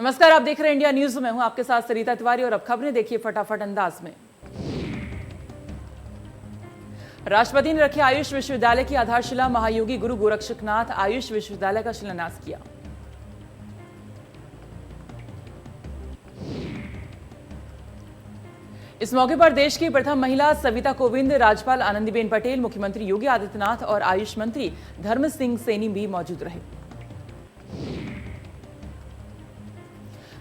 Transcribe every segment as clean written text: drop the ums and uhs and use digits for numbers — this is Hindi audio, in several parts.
नमस्कार, आप देख रहे हैं इंडिया न्यूज। में हूं आपके साथ सरिता तिवारी और अब खबरें देखिए फटाफट अंदाज में। राष्ट्रपति ने रखी आयुष विश्वविद्यालय की आधारशिला। महायोगी गुरु गोरक्षनाथ आयुष विश्वविद्यालय का शिलान्यास किया। इस मौके पर देश की प्रथम महिला सविता कोविंद, राज्यपाल आनंदीबेन पटेल, मुख्यमंत्री योगी आदित्यनाथ और आयुष मंत्री धर्म सिंह सैनी भी मौजूद रहे।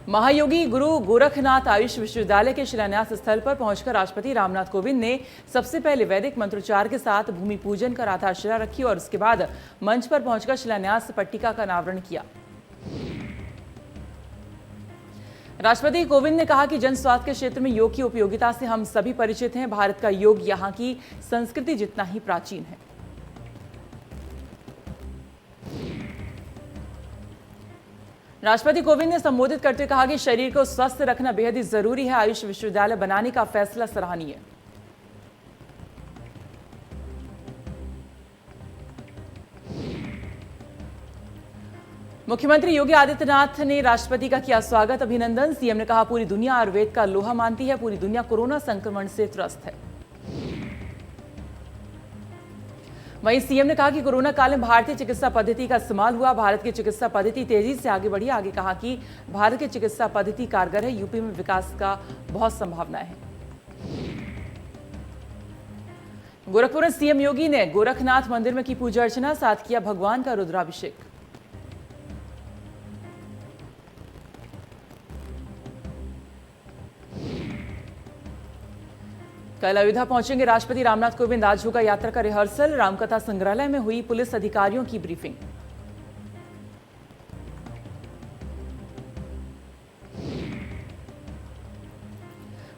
महायोगी गुरु गोरखनाथ आयुष विश्वविद्यालय के शिलान्यास स्थल पर पहुंचकर राष्ट्रपति रामनाथ कोविंद ने सबसे पहले वैदिक मंत्रोच्चार के साथ भूमि पूजन कर आधारशिला रखी और उसके बाद मंच पर पहुंचकर शिलान्यास पट्टिका का अनावरण किया। राष्ट्रपति कोविंद ने कहा कि जन स्वास्थ्य के क्षेत्र में योग की उपयोगिता से हम सभी परिचित हैं। भारत का योग यहाँ की संस्कृति जितना ही प्राचीन है। राष्ट्रपति कोविंद ने संबोधित करते हुए कहा कि शरीर को स्वस्थ रखना बेहद ही जरूरी है। आयुष विश्वविद्यालय बनाने का फैसला सराहनीय है। मुख्यमंत्री योगी आदित्यनाथ ने राष्ट्रपति का किया स्वागत, अभिनंदन। सीएम ने कहा पूरी दुनिया आयुर्वेद का लोहा मानती है, पूरी दुनिया कोरोना संक्रमण से त्रस्त है। वहीं सीएम ने कहा कि कोरोना काल में भारतीय चिकित्सा पद्धति का इस्तेमाल हुआ। भारत की चिकित्सा पद्धति तेजी से आगे बढ़ी। आगे कहा कि भारत की चिकित्सा पद्धति कारगर है। यूपी में विकास का बहुत संभावना है। गोरखपुर में सीएम योगी ने गोरखनाथ मंदिर में की पूजा अर्चना, साथ किया भगवान का रुद्राभिषेक। कल अयोध्या पहुंचेंगे राष्ट्रपति रामनाथ कोविंद। आज होगा यात्रा का रिहर्सल। रामकथा संग्रहालय में हुई पुलिस अधिकारियों की ब्रीफिंग।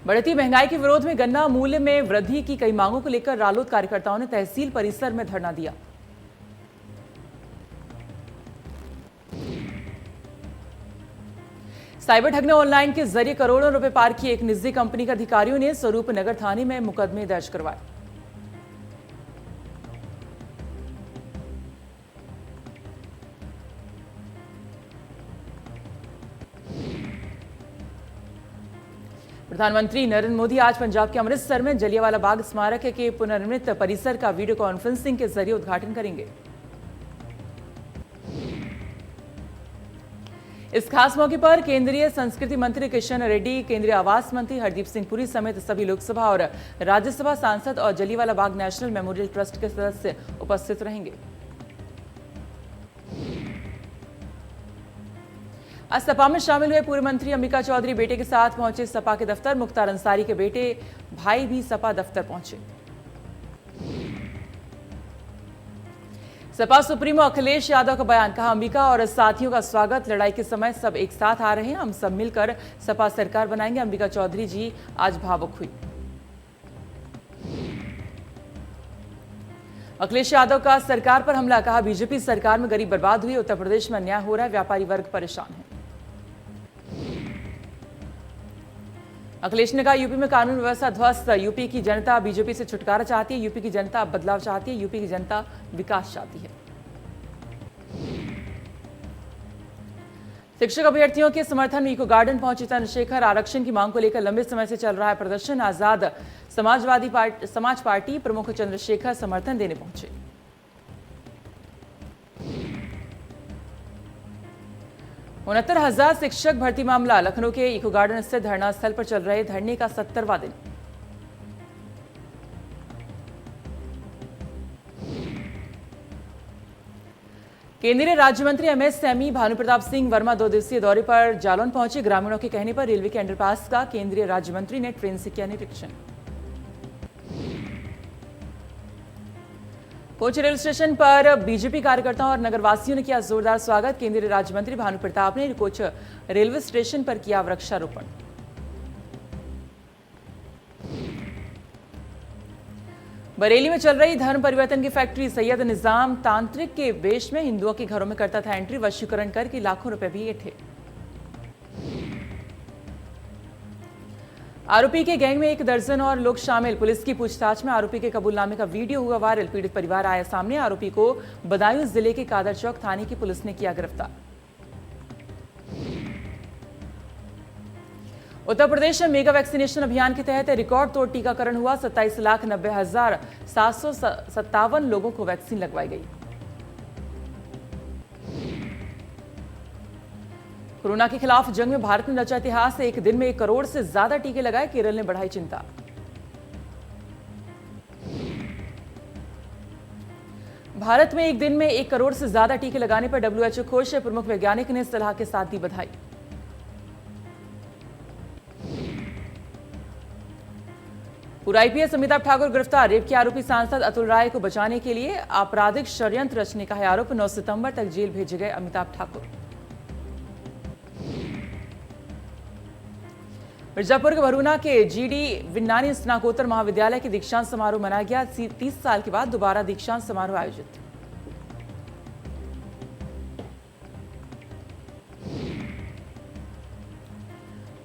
बढ़ती महंगाई के विरोध में गन्ना मूल्य में वृद्धि की कई मांगों को लेकर रालोद कार्यकर्ताओं ने तहसील परिसर में धरना दिया। साइबर ठग ने ऑनलाइन के जरिए करोड़ों रुपए पार किए। एक निजी कंपनी के अधिकारियों ने स्वरूप नगर थाने में मुकदमे दर्ज करवाए। प्रधानमंत्री नरेंद्र मोदी आज पंजाब के अमृतसर में जलियांवाला बाग स्मारक के पुनर्निर्मित परिसर का वीडियो कॉन्फ्रेंसिंग के जरिए उद्घाटन करेंगे। इस खास मौके पर केंद्रीय संस्कृति मंत्री किशन रेड्डी, केंद्रीय आवास मंत्री हरदीप सिंह पुरी समेत सभी लोकसभा और राज्यसभा सांसद और Jallianwala Bagh national memorial trust के सदस्य उपस्थित रहेंगे। आज सपा में शामिल हुए पूर्व मंत्री अंबिका चौधरी बेटे के साथ पहुंचे सपा के दफ्तर। मुख्तार अंसारी के बेटे भाई भी सपा दफ्तर पहुंचे। सपा सुप्रीमो अखिलेश यादव का बयान, कहा अंबिका और साथियों का स्वागत। लड़ाई के समय सब एक साथ आ रहे हैं, हम सब मिलकर सपा सरकार बनाएंगे। अंबिका चौधरी जी आज भावुक हुई। अखिलेश यादव का सरकार पर हमला, कहा बीजेपी सरकार में गरीब बर्बाद हुई, उत्तर प्रदेश में अन्याय हो रहा है, व्यापारी वर्ग परेशान है। अखिलेश ने कहा यूपी में कानून व्यवस्था ध्वस्त, यूपी की जनता बीजेपी से छुटकारा चाहती है, यूपी की जनता बदलाव चाहती है, यूपी की जनता विकास चाहती है। शिक्षक अभ्यर्थियों के समर्थन में इको गार्डन पहुंचे चंद्रशेखर। आरक्षण की मांग को लेकर लंबे समय से चल रहा है प्रदर्शन। आजाद समाज पार्टी प्रमुख चंद्रशेखर समर्थन देने पहुंचे। 69,000 शिक्षक भर्ती मामला, लखनऊ के इको गार्डन स्थित धरना स्थल पर चल रहे धरने का 70वां दिन। केंद्रीय राज्य मंत्री एमएसएमई भानु प्रताप सिंह वर्मा 2 दिवसीय दौरे पर जालौन पहुंचे। ग्रामीणों के कहने पर रेलवे के अंडरपास का केंद्रीय राज्य मंत्री ने ट्रेन से किया निरीक्षण। कोच रेलवे स्टेशन पर बीजेपी कार्यकर्ताओं और नगरवासियों ने किया जोरदार स्वागत। केंद्रीय राज्य मंत्री भानु प्रताप ने कोच रेलवे स्टेशन पर किया वृक्षारोपण। बरेली में चल रही धर्म परिवर्तन की फैक्ट्री, सैयद निजाम तांत्रिक के वेश में हिंदुओं के घरों में करता था एंट्री, वशीकरण करके लाखों रुपए भी ऐंठे। आरोपी के गैंग में 1 दर्जन और लोग शामिल। पुलिस की पूछताछ में आरोपी के कबूलनामे का वीडियो हुआ वायरल। पीड़ित परिवार आया सामने। आरोपी को बदायूं जिले के कादर चौक थाने की पुलिस ने किया गिरफ्तार। उत्तर प्रदेश में मेगा वैक्सीनेशन अभियान के तहत रिकॉर्ड तोड़ टीकाकरण हुआ। 27,90,757 लोगों को वैक्सीन लगवाई गई। कोरोना के खिलाफ जंग में भारत ने रचा इतिहास। एक दिन में 1 करोड़ से ज्यादा टीके लगाए, केरल ने बढ़ाई चिंता। भारत में एक दिन में 1 करोड़ से ज्यादा टीके लगाने पर WHO खुश है। प्रमुख वैज्ञानिक ने सलाह के साथ दी बधाई। पूर्व IPS अमिताभ ठाकुर गिरफ्तार। रेप के आरोपी सांसद अतुल राय को बचाने के लिए आपराधिक षड्यंत्र रचने का है आरोप। 9 सितंबर तक जेल भेजे गए अमिताभ ठाकुर। मिर्जापुर के भरूना के GD विन्नानी स्नाकोत्तर महाविद्यालय के दीक्षांत समारोह मनाया गया। 30 साल के बाद दोबारा दीक्षांत समारोह आयोजित।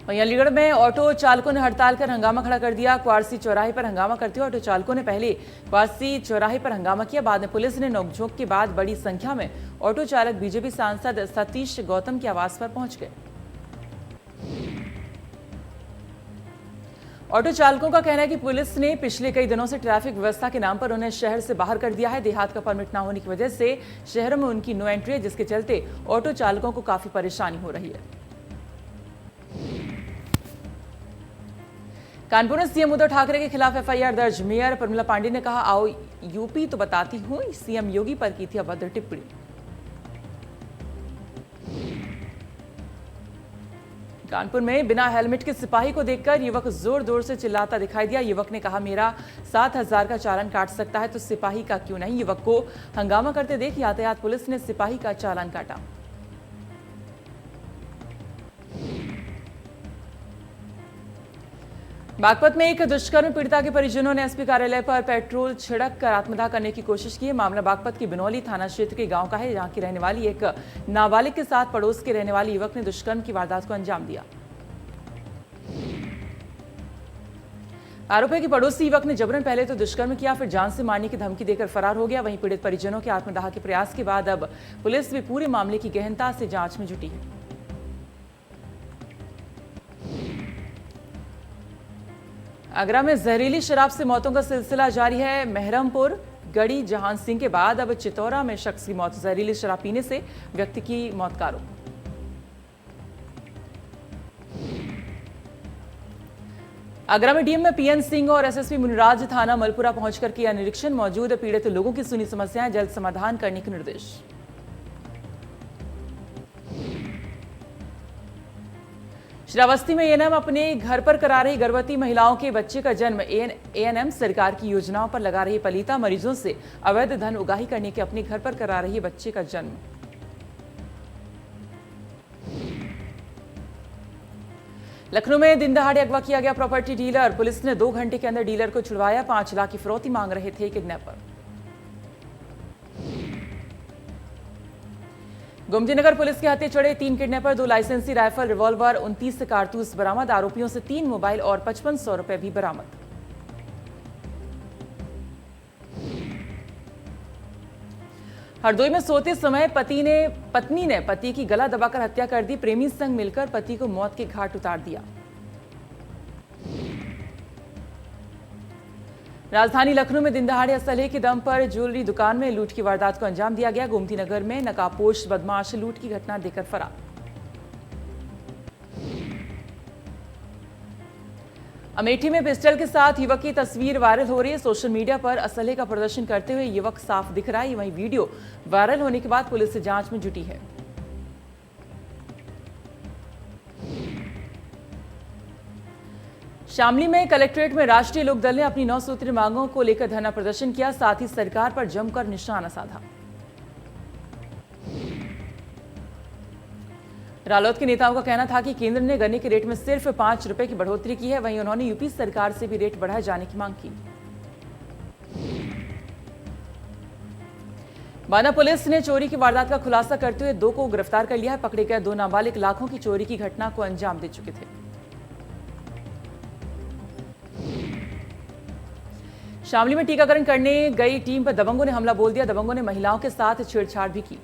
वहीं अलीगढ़ में ऑटो चालकों ने हड़ताल कर हंगामा खड़ा कर दिया। क्वारसी चौराहे पर हंगामा करते हुए ऑटो चालकों ने पहले क्वारसी चौराहे पर हंगामा किया। बाद में पुलिस ने नोकझोंक के बाद बड़ी संख्या में ऑटो चालक BJP सांसद सतीश गौतम के आवास पर पहुंच गए। ऑटो चालकों का कहना है कि पुलिस ने पिछले कई दिनों से ट्रैफिक व्यवस्था के नाम पर उन्हें शहर से बाहर कर दिया है। देहात का परमिट न होने की वजह से शहरों में उनकी नो एंट्री है, जिसके चलते ऑटो चालकों को काफी परेशानी हो रही है। कानपुर में CM उद्धव ठाकरे के खिलाफ FIR दर्ज। मेयर प्रमिला पांडे ने कहा, आओ यूपी तो बताती हूं, CM योगी पर की थी अभद्र टिप्पणी। कानपुर में बिना हेलमेट के सिपाही को देखकर युवक जोर जोर से चिल्लाता दिखाई दिया। युवक ने कहा, मेरा 7,000 का चालान काट सकता है तो सिपाही का क्यों नहीं। युवक को हंगामा करते देख यातायात पुलिस ने सिपाही का चालान काटा। बागपत में एक दुष्कर्म पीड़िता के परिजनों ने SP कार्यालय पर पेट्रोल छिड़क कर आत्मदाह करने की कोशिश की है। मामला बागपत की बिनौली थाना क्षेत्र के गांव का है, जहां की रहने वाली एक नाबालिग के साथ पड़ोस के रहने वाले युवक ने दुष्कर्म की वारदात को अंजाम दिया। आरोप है कि पड़ोसी युवक ने जबरन पहले तो दुष्कर्म किया, फिर जान से मारने की धमकी देकर फरार हो गया। वहीं पीड़ित परिजनों के आत्मदाह के प्रयास के बाद अब पुलिस भी पूरे मामले की गहनता से जांच में जुटी है। आगरा में जहरीली शराब से मौतों का सिलसिला जारी है। मेहरमपुर गढ़ी जहान सिंह के बाद अब चितौरा में शख्स की मौत। जहरीली शराब पीने से व्यक्ति की मौत का आरोप। आगरा में DM में PN सिंह और SSP मुनिराज थाना मलपुरा पहुंचकर किया निरीक्षण। मौजूद पीड़ित लोगों की सुनी समस्याएं जल्द समाधान करने के निर्देश। श्रावस्ती में ANM अपने घर पर करा रही गर्भवती महिलाओं के बच्चे का जन्म। ANM सरकार की योजनाओं पर लगा रही पलीता मरीजों से अवैध धन उगाही करने के अपने घर पर करा रही बच्चे का जन्म। लखनऊ में दिन दहाड़े अगवा किया गया प्रॉपर्टी डीलर। पुलिस ने 2 घंटे के अंदर डीलर को छुड़वाया। 5 लाख की फिरौती मांग रहे थे किडनैपर। गोमतीनगर पुलिस के हत्थे चढ़े 3 किडनैपर। 2 लाइसेंसी राइफल, रिवॉल्वर, 29 कारतूस बरामद। आरोपियों से 3 मोबाइल और 5500 रुपए भी बरामद। हरदोई में सोते समय पत्नी ने पति की गला दबाकर हत्या कर दी। प्रेमी संग मिलकर पति को मौत के घाट उतार दिया। राजधानी लखनऊ में दिन दहाड़े असलहे के दम पर ज्वेलरी दुकान में लूट की वारदात को अंजाम दिया गया। गोमतीनगर में नकाबपोश बदमाश लूट की घटना देकर फरार। अमेठी में पिस्टल के साथ युवक की तस्वीर वायरल हो रही है। सोशल मीडिया पर असलहे का प्रदर्शन करते हुए युवक साफ दिख रहा है। वहीं वीडियो वायरल होने के बाद पुलिस जांच में जुटी है। शामली में कलेक्ट्रेट में राष्ट्रीय लोकदल ने अपनी 9 सूत्रीय मांगों को लेकर धरना प्रदर्शन किया। साथ ही सरकार पर जमकर निशाना साधा। रालोद के नेताओं का कहना था कि केंद्र ने गन्ने के रेट में सिर्फ 5 रुपए की बढ़ोतरी की है। वहीं उन्होंने यूपी सरकार से भी रेट बढ़ाए जाने की मांग की। बाना पुलिस ने चोरी की वारदात का खुलासा करते हुए 2 को गिरफ्तार कर लिया है। पकड़े गए 2 नाबालिग लाखों की चोरी की घटना को अंजाम दे चुके थे। शामली में टीकाकरण करने गई टीम पर दबंगों ने हमला बोल दिया। दबंगों ने महिलाओं के साथ छेड़छाड़ भी की।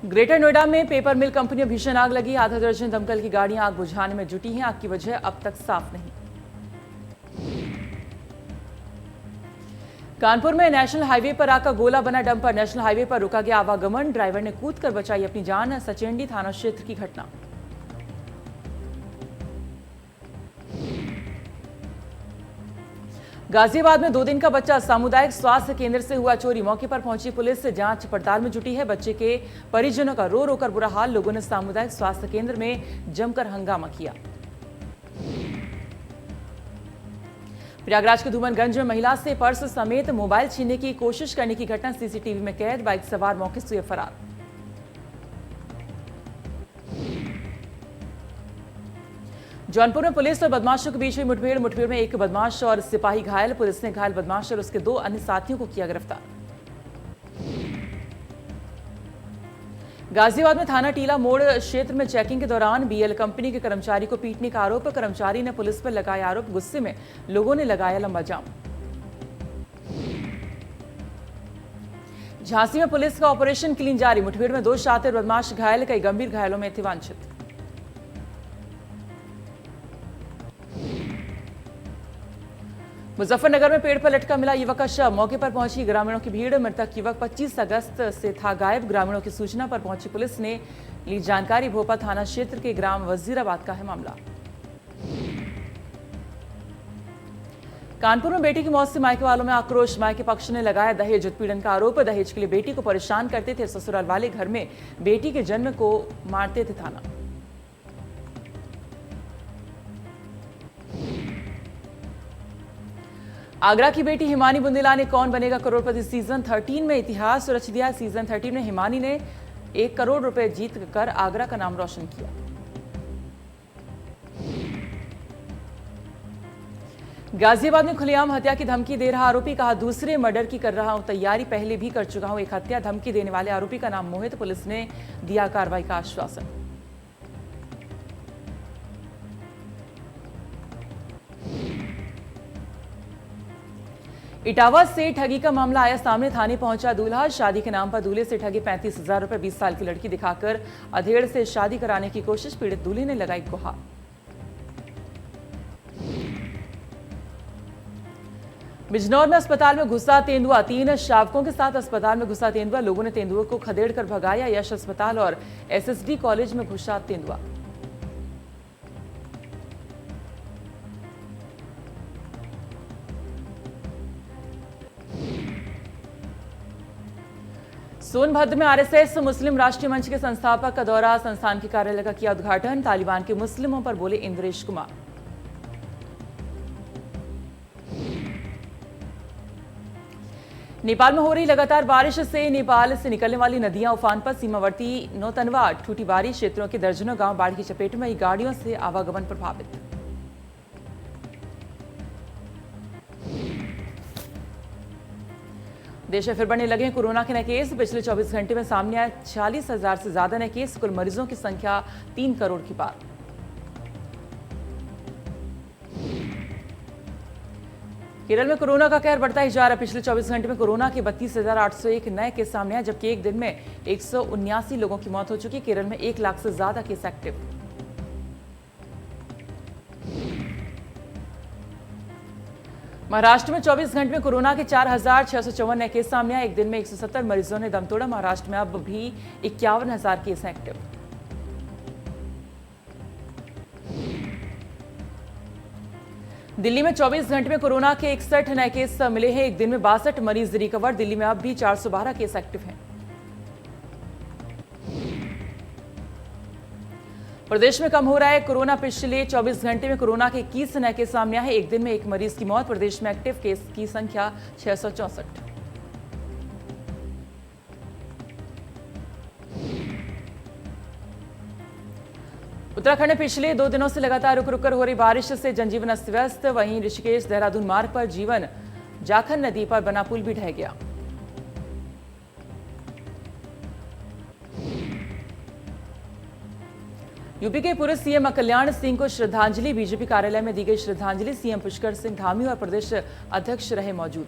ग्रेटर नोएडा में पेपर मिल कंपनी में भीषण आग लगी। आधा दर्जन दमकल की गाड़ियां आग बुझाने में जुटी हैं। आग की वजह अब तक साफ नहीं। कानपुर में नेशनल हाईवे पर आग का गोला बना डंपर। नेशनल हाईवे पर रुका गया आवागमन। ड्राइवर ने कूदकर बचाई अपनी जान। सचेंडी थाना क्षेत्र की घटना। गाजियाबाद में 2 दिन का बच्चा सामुदायिक स्वास्थ्य केंद्र से हुआ चोरी। मौके पर पहुंची पुलिस से जांच पड़ताल में जुटी है। बच्चे के परिजनों का रो रो कर बुरा हाल। लोगों ने सामुदायिक स्वास्थ्य केंद्र में जमकर हंगामा किया। प्रयागराज के धूमनगंज में महिला से पर्स समेत मोबाइल छीनने की कोशिश करने की घटना सीसीटीवी में कैद। बाइक सवार मौके से फरार। जौनपुर में पुलिस और बदमाशों के बीच हुई मुठभेड़ में एक बदमाश और सिपाही घायल। पुलिस ने घायल बदमाश और उसके 2 अन्य साथियों को किया गिरफ्तार। गाजियाबाद में थाना टीला मोड़ क्षेत्र में चेकिंग के दौरान बीएल कंपनी के कर्मचारी को पीटने का आरोप। कर्मचारी ने पुलिस पर लगाया आरोप। गुस्से में लोगों ने लगाया लंबा जाम। झांसी में पुलिस का ऑपरेशन क्लीन जारी। मुठभेड़ में 2 शातिर बदमाश घायल। कई गंभीर घायलों में थे वांछित। मुजफ्फरनगर में पेड़ पर लटका मिला युवक का शव। मौके पर पहुंची ग्रामीणों की भीड़। मृतक युवक 25 अगस्त से था गायब। ग्रामीणों की सूचना पर पहुंची पुलिस ने ली जानकारी। भोपा थाना क्षेत्र के ग्राम वजीराबाद का है मामला। कानपुर में बेटी की मौत से मायके वालों में आक्रोश। मायके पक्ष ने लगाया दहेज उत्पीड़न का आरोप। दहेज के लिए बेटी को परेशान करते थे। ससुराल वाले घर में बेटी के जन्म को मारते थे थाना। आगरा की बेटी हिमानी बुंदेला ने कौन बनेगा करोड़पति सीजन 13 में इतिहास रच दिया। सीजन 13 में हिमानी ने 1 करोड़ रुपए जीत कर आगरा का नाम रोशन किया। गाजियाबाद में खुलेआम हत्या की धमकी दे रहा आरोपी। कहा दूसरे मर्डर की कर रहा हूं तैयारी। पहले भी कर चुका हूं एक हत्या। धमकी देने वाले आरोपी का नाम मोहित। पुलिस ने दिया कार्रवाई का आश्वासन। इटावा से ठगी का मामला आया सामने। थाने पहुंचा दूल्हा। शादी के नाम पर दूल्हे से ठगे 35,000 रुपए। 20 साल की लड़की दिखाकर अधेड़ से शादी कराने की कोशिश। पीड़ित दूल्हे ने लगाई गुहार। बिजनौर में अस्पताल में घुसा तेंदुआ। 3 शावकों के साथ अस्पताल में घुसा तेंदुआ। लोगों ने तेंदुए को खदेड़कर भगाया। यश अस्पताल और एसएसडी कॉलेज में घुसा तेंदुआ। सोनभद्र में आरएसएस मुस्लिम राष्ट्रीय मंच के संस्थापक का दौरा। संस्थान के कार्यालय का किया उद्घाटन। तालिबान के मुस्लिमों पर बोले इंद्रेश कुमार। नेपाल में हो रही लगातार बारिश से नेपाल से निकलने वाली नदियां उफान पर। सीमावर्ती नौतनवा ठूठीबारी क्षेत्रों के दर्जनों गांव बाढ़ की चपेट में। गाड़ियों से आवागमन प्रभावित। देश में फिर बढ़ने लगे कोरोना के नए केस। पिछले 24 घंटे में सामने आए 46,000 से ज्यादा नए केस। कुल मरीजों की संख्या 3 करोड़ की पार। केरल में कोरोना का कहर बढ़ता ही जा रहा है। पिछले 24 घंटे में कोरोना के 32,801 नए केस सामने आए, जबकि एक दिन में 179 लोगों की मौत हो चुकी। केरल में 1 लाख से ज्यादा केस एक्टिव। महाराष्ट्र में 24 घंटे में कोरोना के 4,654 नए केस सामने आए। एक दिन में 170 मरीजों ने दम तोड़ा। महाराष्ट्र में अब भी 51,000 केस एक्टिव। दिल्ली में 24 घंटे में कोरोना के 61 नए केस मिले हैं। एक दिन में 62 मरीज रिकवर। दिल्ली में अब भी 412 केस एक्टिव हैं। प्रदेश में कम हो रहा है कोरोना। पिछले 24 घंटे में कोरोना के 21 नए केस सामने आए। एक दिन में 1 मरीज की मौत। प्रदेश में एक्टिव केस की संख्या 664। उत्तराखंड में पिछले 2 दिनों से लगातार रुक रुक कर हो रही बारिश से जनजीवन अस्त व्यस्त। वहीं ऋषिकेश देहरादून मार्ग पर जीवन जाखन नदी पर बना पुल भी ढह गया। यूपी के पूर्व सीएम कल्याण सिंह को श्रद्धांजलि। बीजेपी कार्यालय में दी गई श्रद्धांजलि। सीएम पुष्कर सिंह धामी और प्रदेश अध्यक्ष रहे मौजूद।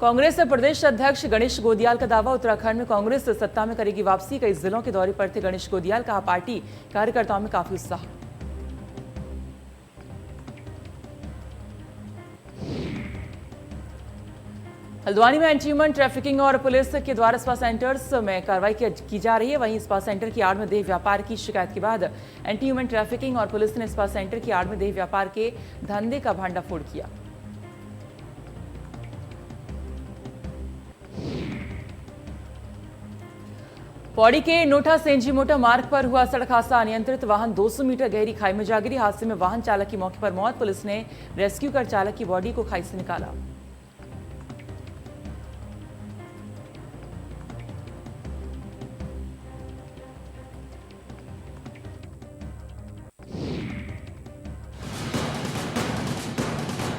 कांग्रेस प्रदेश अध्यक्ष गणेश गोदियाल का दावा, उत्तराखंड में कांग्रेस सत्ता में करेगी वापसी। कई जिलों के दौरे पर थे गणेश गोदियाल, कहा पार्टी कार्यकर्ताओं में काफी उत्साह। हल्द्वानी में एंटी ह्यूमन ट्रैफिकिंग और पुलिस के द्वारा स्पा सेंटर्स में कार्रवाई की जा रही है। वहीं स्पा सेंटर की आड़ में देह व्यापार की शिकायत के बाद एंटी ह्यूमन ट्रैफिकिंग और पुलिस ने स्पा सेंटर की आड़ में देह व्यापार के धंधे का भंडाफोड़ किया। पौड़ी के नोटा सेंजी मोटा मार्ग पर हुआ सड़क हादसा। अनियंत्रित वाहन 200 मीटर गहरी खाई में जा गिरी। हादसे में वाहन चालक की मौके पर मौत। पुलिस ने रेस्क्यू कर चालक की बॉडी को खाई से निकाला।